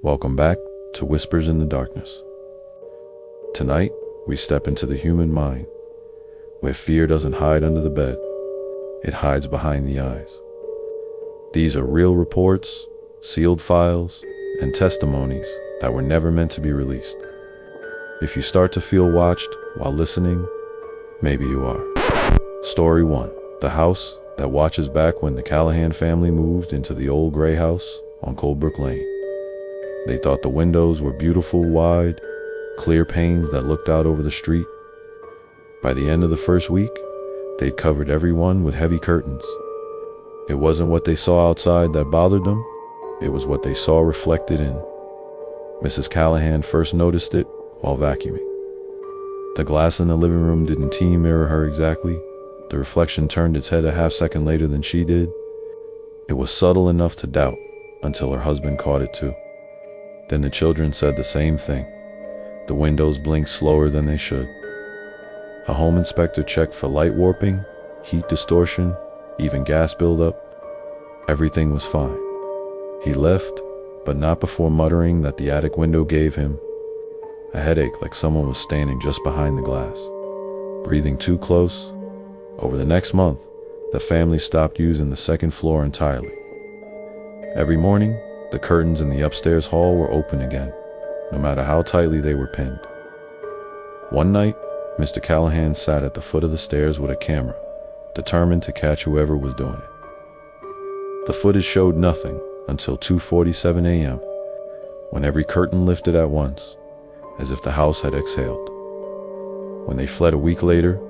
Welcome back to Whispers in the Darkness. Tonight, we step into the human mind, where fear doesn't hide under the bed, it hides behind the eyes. These are real reports, sealed files, and testimonies that were never meant to be released. If you start to feel watched while listening, maybe you are. Story 1. The house that watches back when the Callahan family moved into the old gray house on Coldbrook Lane. They thought the windows were beautiful, wide, clear panes that looked out over the street. By the end of the first week, they'd covered everyone with heavy curtains. It wasn't what they saw outside that bothered them, it was what they saw reflected in. Mrs. Callahan first noticed it while vacuuming. The glass in the living room didn't mirror her exactly. The reflection turned its head a half second later than she did. It was subtle enough to doubt until her husband caught it too. Then the children said the same thing. The windows blinked slower than they should. A home inspector checked for light warping, heat distortion, even gas buildup. Everything was fine. He left, but not before muttering that the attic window gave him a headache, like someone was standing just behind the glass, breathing too close. Over the next month, the family stopped using the second floor entirely. Every morning, the curtains in the upstairs hall were open again, no matter how tightly they were pinned. One night, Mr. Callahan sat at the foot of the stairs with a camera, determined to catch whoever was doing it. The footage showed nothing until 2:47 a.m., when every curtain lifted at once, as if the house had exhaled. When they fled a week later,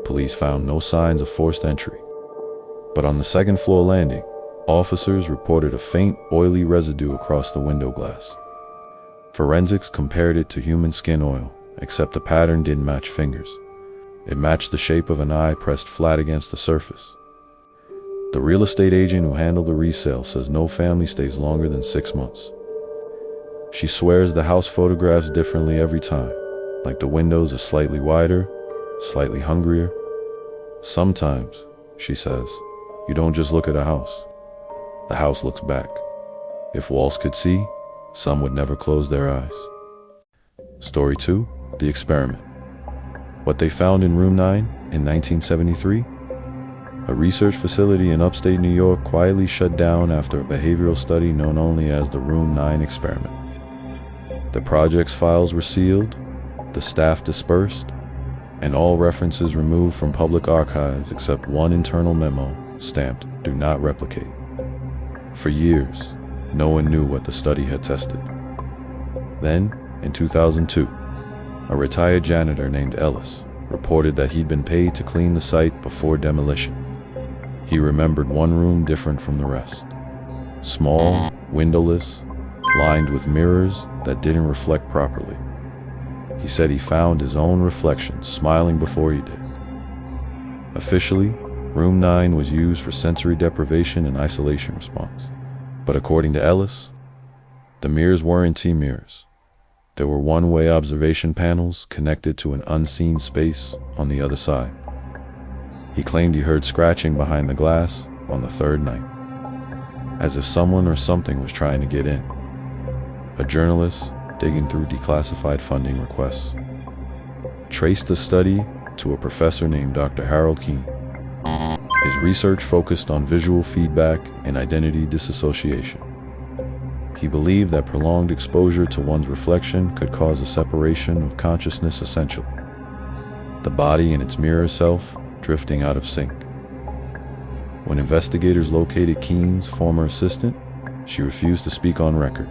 police found no signs of forced entry. But on the second floor landing, officers reported a faint, oily residue across the window glass. Forensics compared it to human skin oil, except the pattern didn't match fingers. It matched the shape of an eye pressed flat against the surface. The real estate agent who handled the resale says no family stays longer than 6 months. She swears the house photographs differently every time, like the windows are slightly wider, slightly hungrier. Sometimes, she says, you don't just look at a house. The house looks back. If walls could see, some would never close their eyes. Story 2. The Experiment. What they found in Room 9 in 1973? A research facility in upstate New York quietly shut down after a behavioral study known only as the Room 9 Experiment. The project's files were sealed, the staff dispersed, and all references removed from public archives except one internal memo stamped "Do not replicate." For years, no one knew what the study had tested. Then, in 2002, a retired janitor named Ellis reported that he'd been paid to clean the site before demolition. He remembered one room different from the rest. Small, windowless, lined with mirrors that didn't reflect properly. He said he found his own reflection smiling before he did. Officially, Room 9 was used for sensory deprivation and isolation response. But according to Ellis, the mirrors weren't T-mirrors. There were one-way observation panels connected to an unseen space on the other side. He claimed he heard scratching behind the glass on the third night, as if someone or something was trying to get in. A journalist, digging through declassified funding requests, traced the study to a professor named Dr. Harold Keene. His research focused on visual feedback and identity disassociation. He believed that prolonged exposure to one's reflection could cause a separation of consciousness essentially, the body and its mirror self drifting out of sync. When investigators located Keene's former assistant, she refused to speak on record.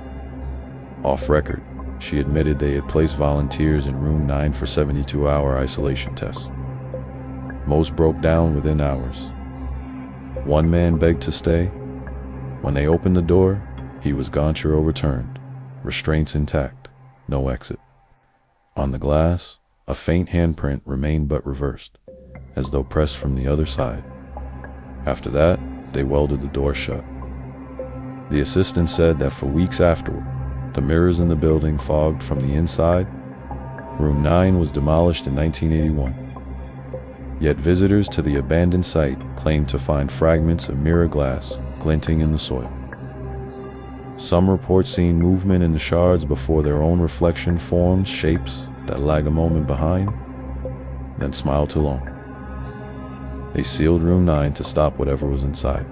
Off record, she admitted they had placed volunteers in Room 9 for 72-hour isolation tests. Most broke down within hours. One man begged to stay. When they opened the door, he was goncher overturned, restraints intact, no exit. On the glass, a faint handprint remained but reversed, as though pressed from the other side. After that, they welded the door shut. The assistant said that for weeks afterward, the mirrors in the building fogged from the inside. Room 9 was demolished in 1981. Yet visitors to the abandoned site claimed to find fragments of mirror glass glinting in the soil. Some report seeing movement in the shards before their own reflection forms shapes that lag a moment behind, then smile too long. They sealed room 9 to stop whatever was inside.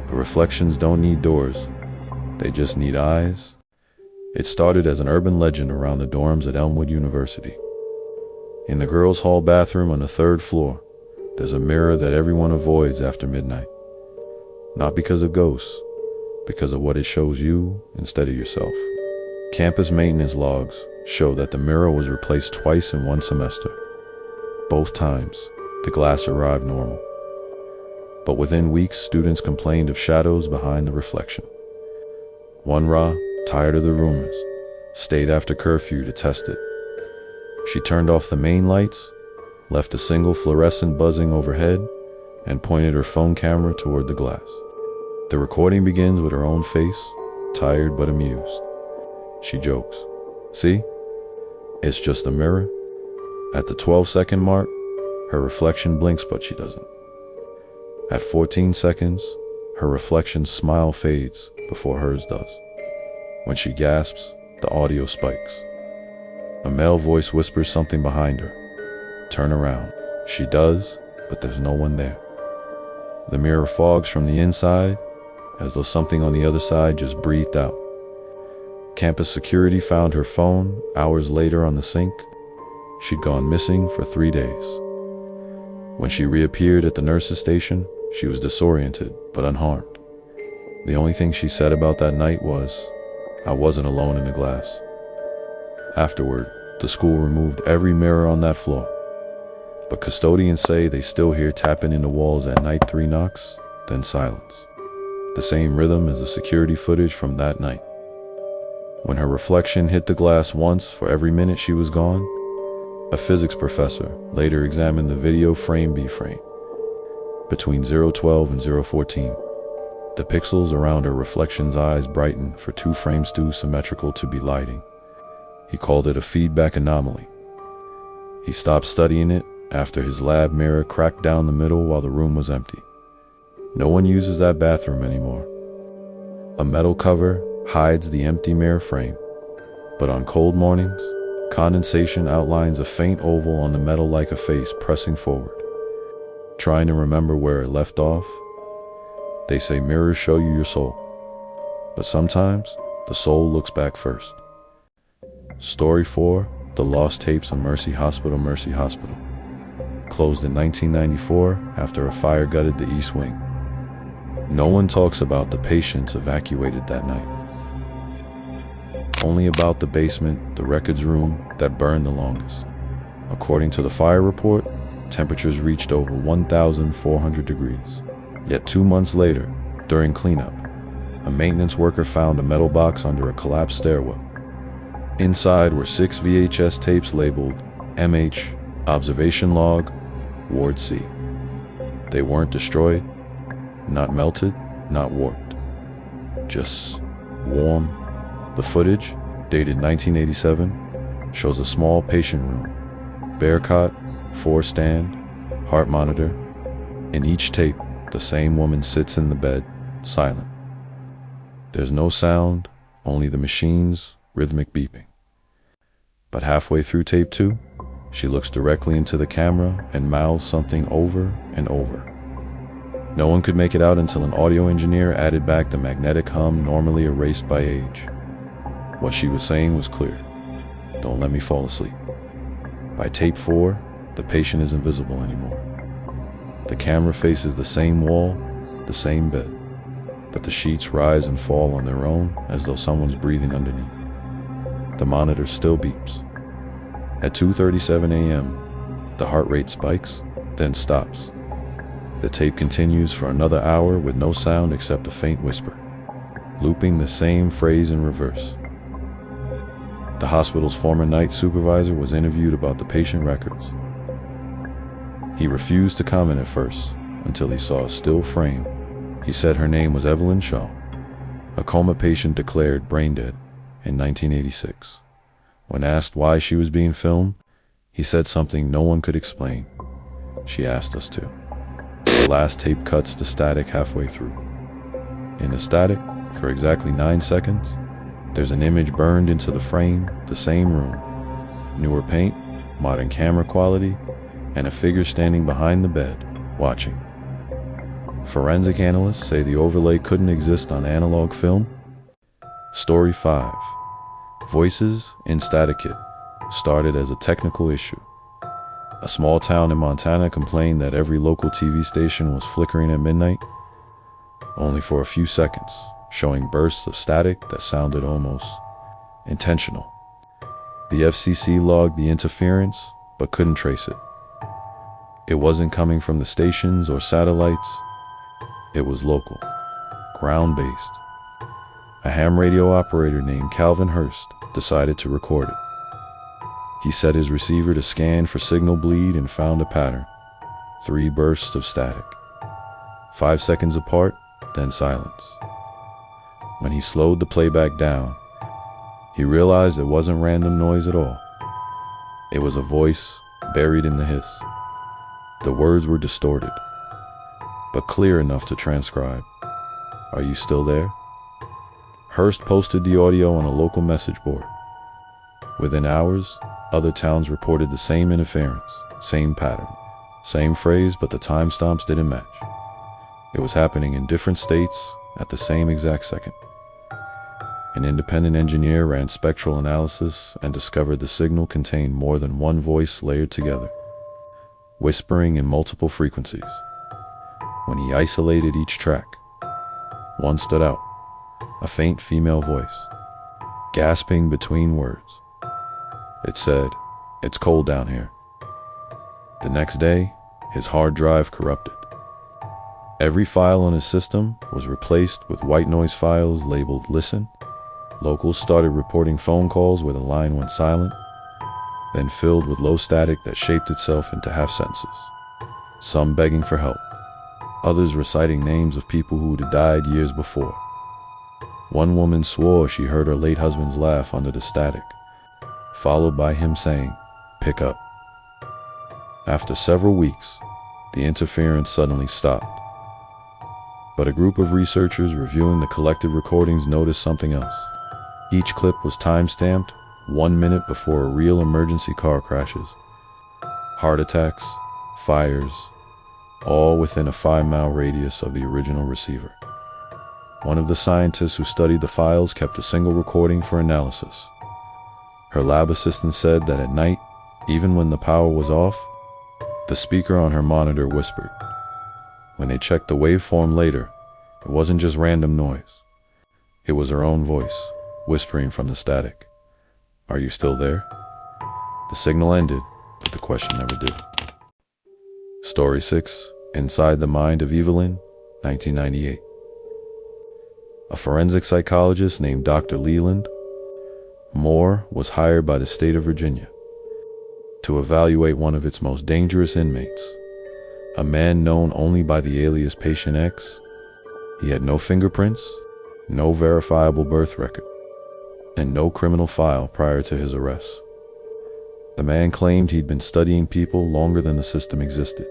But reflections don't need doors, they just need eyes. It started as an urban legend around the dorms at Elmwood University. In the girls' hall bathroom on the 3rd floor, there's a mirror that everyone avoids after midnight. Not because of ghosts, because of what it shows you instead of yourself. Campus maintenance logs show that the mirror was replaced twice in one semester. Both times, the glass arrived normal. But within weeks, students complained of shadows behind the reflection. One Ra, tired of the rumors, stayed after curfew to test it. She turned off the main lights, left a single fluorescent buzzing overhead, and pointed her phone camera toward the glass. The recording begins with her own face, tired but amused. She jokes, "See? It's just a mirror." At the 12-second mark, her reflection blinks but she doesn't. At 14 seconds, her reflection's smile fades before hers does. When she gasps, the audio spikes. A male voice whispers something behind her. "Turn around." She does, but there's no one there. The mirror fogs from the inside, as though something on the other side just breathed out. Campus security found her phone hours later on the sink. She'd gone missing for 3 days. When she reappeared at the nurse's station, she was disoriented but unharmed. The only thing she said about that night was, "I wasn't alone in the glass." Afterward, the school removed every mirror on that floor. But custodians say they still hear tapping in the walls at night, 3 knocks, then silence. The same rhythm as the security footage from that night. When her reflection hit the glass once for every minute she was gone, a physics professor later examined the video frame by frame. Between 0:12 and 0:14, the pixels around her reflection's eyes brightened for 2 frames too symmetrical to be lighting. He called it a feedback anomaly. He stopped studying it after his lab mirror cracked down the middle while the room was empty. No one uses that bathroom anymore. A metal cover hides the empty mirror frame, but on cold mornings, condensation outlines a faint oval on the metal like a face pressing forward, trying to remember where it left off. They say mirrors show you your soul, but sometimes the soul looks back first. Story 4, The Lost Tapes of Mercy Hospital. Mercy Hospital closed in 1994 after a fire gutted the East Wing. No one talks about the patients evacuated that night. Only about the basement, the records room, that burned the longest. According to the fire report, temperatures reached over 1,400 degrees. Yet 2 months later, during cleanup, a maintenance worker found a metal box under a collapsed stairwell. Inside were 6 VHS tapes labeled MH, Observation Log, Ward C. They weren't destroyed, not melted, not warped, just warm. The footage, dated 1987, shows a small patient room, bare cot, 4-stand, heart monitor. In each tape, the same woman sits in the bed, silent. There's no sound, only the machine's rhythmic beeping. But halfway through tape 2, she looks directly into the camera and mouths something over and over. No one could make it out until an audio engineer added back the magnetic hum normally erased by age. What she was saying was clear. "Don't let me fall asleep." By tape 4, the patient is invisible anymore. The camera faces the same wall, the same bed, but the sheets rise and fall on their own as though someone's breathing underneath. The monitor still beeps. At 2:37 a.m., the heart rate spikes, then stops. The tape continues for another hour with no sound except a faint whisper, looping the same phrase in reverse. The hospital's former night supervisor was interviewed about the patient records. He refused to comment at first, until he saw a still frame. He said her name was Evelyn Shaw, a coma patient declared brain dead in 1986. When asked why she was being filmed, he said something no one could explain. She asked us to. The last tape cuts to static halfway through. In the static, For exactly 9 seconds, there's an image burned into the frame, the same room. Newer paint, modern camera quality, and a figure standing behind the bed, watching. Forensic analysts say the overlay couldn't exist on analog film. Story 5. Voices in Static Kit started as a technical issue. A small town in Montana complained that every local TV station was flickering at midnight, only for a few seconds, showing bursts of static that sounded almost intentional. The FCC logged the interference, but couldn't trace it. It wasn't coming from the stations or satellites. It was local, ground-based. A ham radio operator named Calvin Hurst decided to record it. He set his receiver to scan for signal bleed and found a pattern. 3 bursts of static. 5 seconds apart, then silence. When he slowed the playback down, he realized it wasn't random noise at all. It was a voice buried in the hiss. The words were distorted, but clear enough to transcribe. "Are you still there?" Hurst posted the audio on a local message board. Within hours, other towns reported the same interference, same pattern, same phrase, but the timestamps didn't match. It was happening in different states at the same exact second. An independent engineer ran spectral analysis and discovered the signal contained more than one voice layered together, whispering in multiple frequencies. When he isolated each track, one stood out, a faint female voice, gasping between words. It said, "It's cold down here." The next day, his hard drive corrupted. Every file on his system was replaced with white noise files labeled "Listen." Locals started reporting phone calls where the line went silent, then filled with low static that shaped itself into half sentences. Some begging for help, others reciting names of people who had died years before. One woman swore she heard her late husband's laugh under the static, followed by him saying, "Pick up." After several weeks, the interference suddenly stopped. But a group of researchers reviewing the collected recordings noticed something else. Each clip was time-stamped 1 minute before a real emergency car crashes. Heart attacks, fires, all within a 5-mile radius of the original receiver. One of the scientists who studied the files kept a single recording for analysis. Her lab assistant said that at night, even when the power was off, the speaker on her monitor whispered. When they checked the waveform later, it wasn't just random noise. It was her own voice, whispering from the static. "Are you still there?" The signal ended, but the question never did. Story 6. Inside the Mind of Evelyn, 1998. A forensic psychologist named Dr. Leland Moore was hired by the state of Virginia to evaluate one of its most dangerous inmates, a man known only by the alias Patient X. He had no fingerprints, no verifiable birth record, and no criminal file prior to his arrest. The man claimed he'd been studying people longer than the system existed.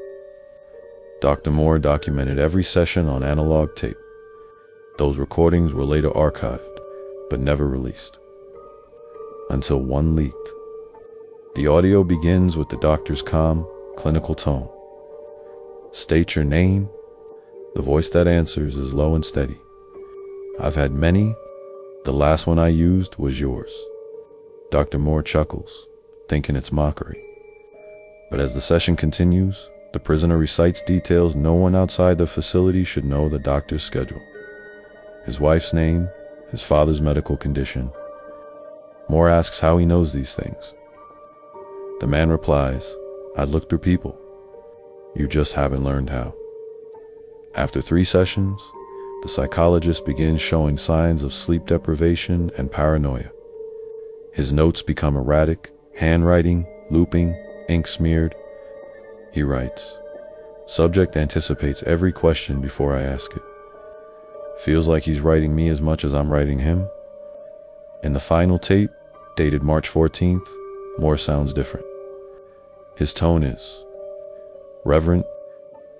Dr. Moore documented every session on analog tape. Those recordings were later archived, but never released. Until one leaked. The audio begins with the doctor's calm, clinical tone. "State your name." The voice that answers is low and steady. "I've had many. The last one I used was yours." Dr. Moore chuckles, thinking it's mockery. But as the session continues, the prisoner recites details no one outside the facility should know: the doctor's schedule, his wife's name, his father's medical condition. Moore asks how he knows these things. The man replies, "I look through people. You just haven't learned how." After 3 sessions, the psychologist begins showing signs of sleep deprivation and paranoia. His notes become erratic, handwriting, looping, ink smeared. He writes, "Subject anticipates every question before I ask it. Feels like he's writing me as much as I'm writing him." In the final tape, dated March 14th, Moore sounds different. His tone is reverent.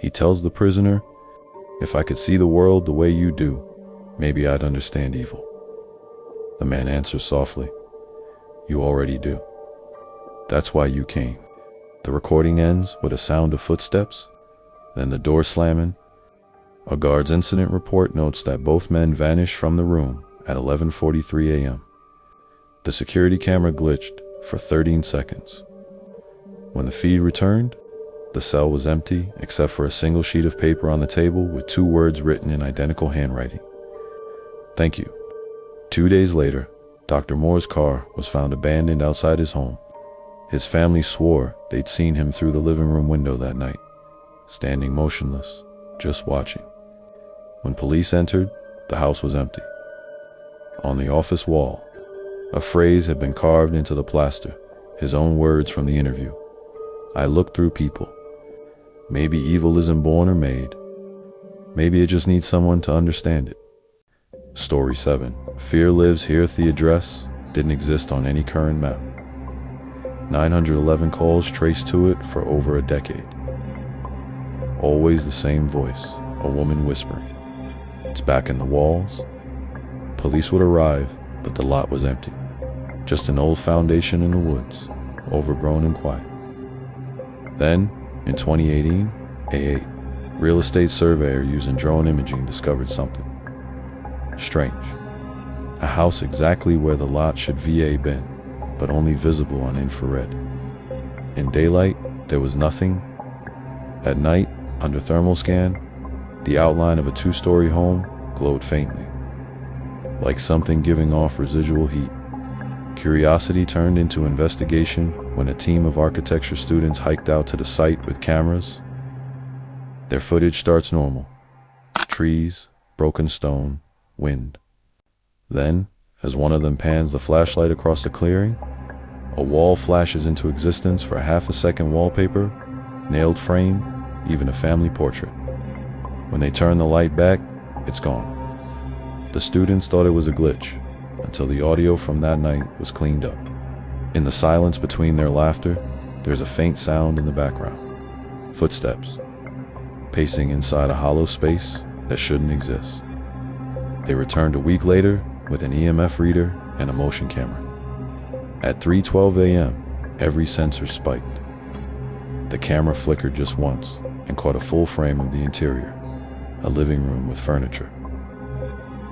He tells the prisoner, "If I could see the world the way you do, maybe I'd understand evil. The man answers softly, "You already do. That's why you came." The recording ends with a sound of footsteps, then the door slamming. A guard's incident report notes that both men vanished from the room at 11:43 a.m. The security camera glitched for 13 seconds. When the feed returned, the cell was empty except for a single sheet of paper on the table with 2 words written in identical handwriting. "Thank you." 2 days later, Dr. Moore's car was found abandoned outside his home. His family swore they'd seen him through the living room window that night, standing motionless, just watching. When police entered, the house was empty. On the office wall, a phrase had been carved into the plaster, his own words from the interview. "I look through people. Maybe evil isn't born or made. Maybe it just needs someone to understand it." Story 7. Fear lives here. The address didn't exist on any current map. 911 calls traced to it for over a decade. Always the same voice, a woman whispering. It's back in the walls. Police would arrive, but the lot was empty. Just an old foundation in the woods, overgrown and quiet. Then, in 2018, a real estate surveyor using drone imaging discovered something strange. A house exactly where the lot should VA been, but only visible on infrared. In daylight, there was nothing. At night, under thermal scan, the outline of a 2-story home glowed faintly, like something giving off residual heat. Curiosity turned into investigation when a team of architecture students hiked out to the site with cameras. Their footage starts normal. Trees, broken stone, wind. Then, as one of them pans the flashlight across the clearing, a wall flashes into existence for half a second. Wallpaper, nailed frame, even a family portrait. When they turn the light back, it's gone. The students thought it was a glitch, until the audio from that night was cleaned up. In the silence between their laughter, there's a faint sound in the background. Footsteps, pacing inside a hollow space that shouldn't exist. They returned a week later with an EMF reader and a motion camera. At 3:12 a.m., every sensor spiked. The camera flickered just once and caught a full frame of the interior, a living room with furniture.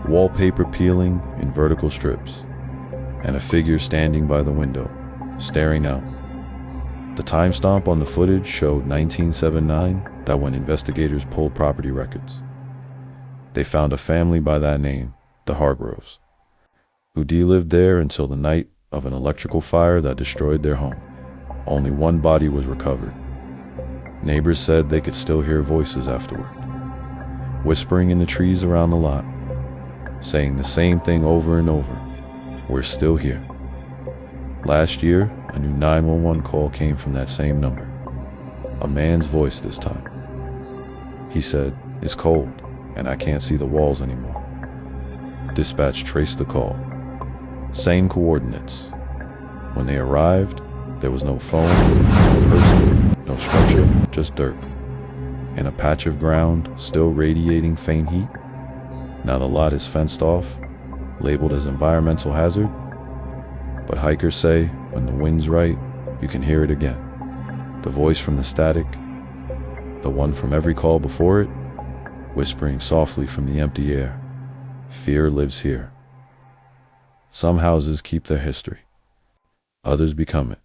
Wallpaper peeling in vertical strips, and a figure standing by the window, staring out. The timestamp on the footage showed 1979, that when investigators pulled property records. They found a family by that name, the Hargroves. Udi lived there until the night of an electrical fire that destroyed their home. Only one body was recovered. Neighbors said they could still hear voices afterward, whispering in the trees around the lot, saying the same thing over and over, "We're still here." Last year, a new 911 call came from that same number. A man's voice this time. He said, "It's cold, and I can't see the walls anymore." Dispatch traced the call. Same coordinates. When they arrived, there was no phone, no person, no structure, just dirt. And a patch of ground still radiating faint heat. Now the lot is fenced off, labeled as environmental hazard. But hikers say when the wind's right, you can hear it again. The voice from the static, the one from every call before it, whispering softly from the empty air, "Fear lives here." Some houses keep their history. Others become it.